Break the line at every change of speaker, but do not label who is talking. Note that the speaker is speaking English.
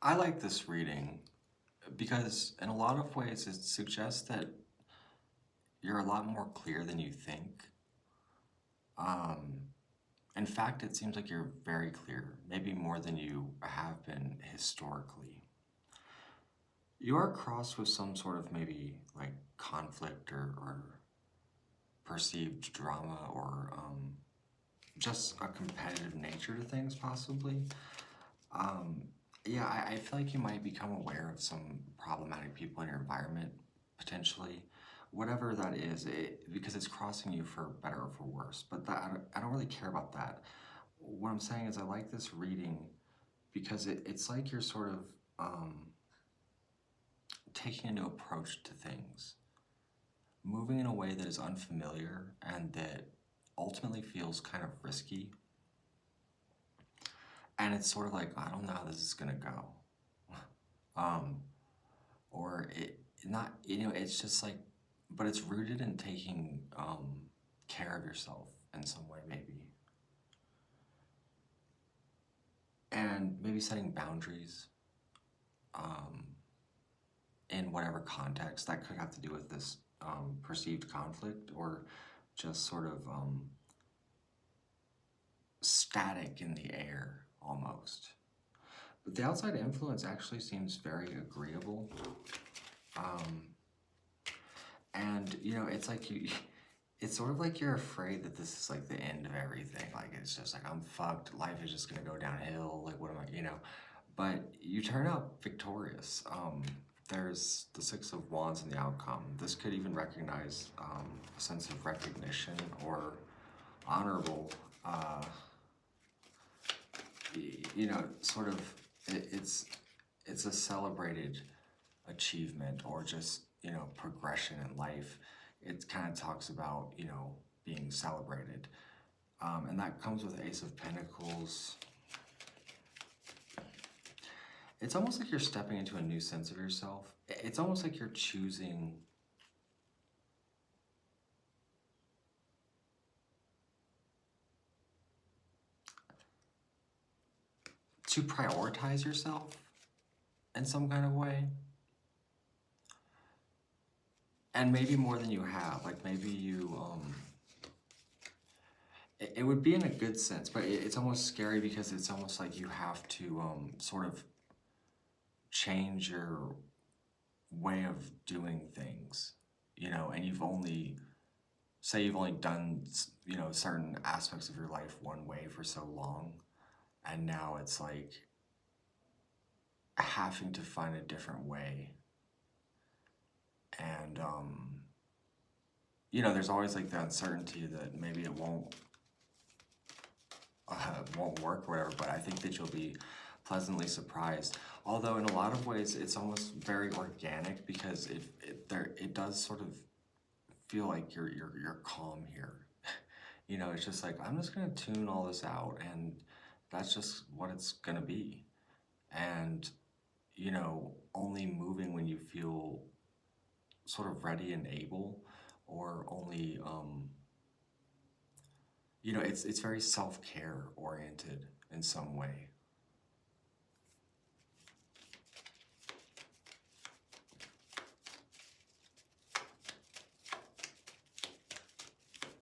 I like this reading because in a lot of ways it suggests that you're a lot more clear than you think. Um, in fact, it seems like you're very clear, maybe more than you have been historically. You are crossed with some sort of maybe like conflict or perceived drama or just a competitive nature to things, possibly. Um, yeah, I feel like you might become aware of some problematic people in your environment, potentially. Whatever that is, because it's crossing you for better or for worse. But that, I don't really care about that. What I'm saying is I like this reading because it's like you're sort of taking a new approach to things, moving in a way that is unfamiliar and that ultimately feels kind of risky. And it's sort of like, I don't know how this is gonna go. um, or it not, it's just like, but it's rooted in taking care of yourself in some way, maybe. And maybe setting boundaries in whatever context. That could have to do with this perceived conflict or just sort of static in the air almost. But the outside influence actually seems very agreeable. And it's like it's sort of like you're afraid that this is like the end of everything. Like it's just like, I'm fucked. Life is just gonna go downhill. Like what am I, But you turn out victorious. There's the Six of Wands in the outcome. This could even recognize a sense of recognition or honorable, sort of, it's a celebrated achievement or just, progression in life. It kind of talks about, being celebrated. And that comes with Ace of Pentacles. It's almost like you're stepping into a new sense of yourself. It's almost like you're choosing to prioritize yourself in some kind of way. And maybe more than you have. Like maybe you, it would be in a good sense, but it's almost scary because it's almost like you have to sort of change your way of doing things, and you've only done, certain aspects of your life one way for so long, and now it's like having to find a different way. And, there's always like the uncertainty that maybe it won't work or whatever, but I think that you'll be pleasantly surprised. Although in a lot of ways, it's almost very organic because it does sort of feel like you're calm here. It's just like, I'm just gonna tune all this out, and that's just what it's gonna be. And only moving when you feel sort of ready and able, or only it's very self-care oriented in some way.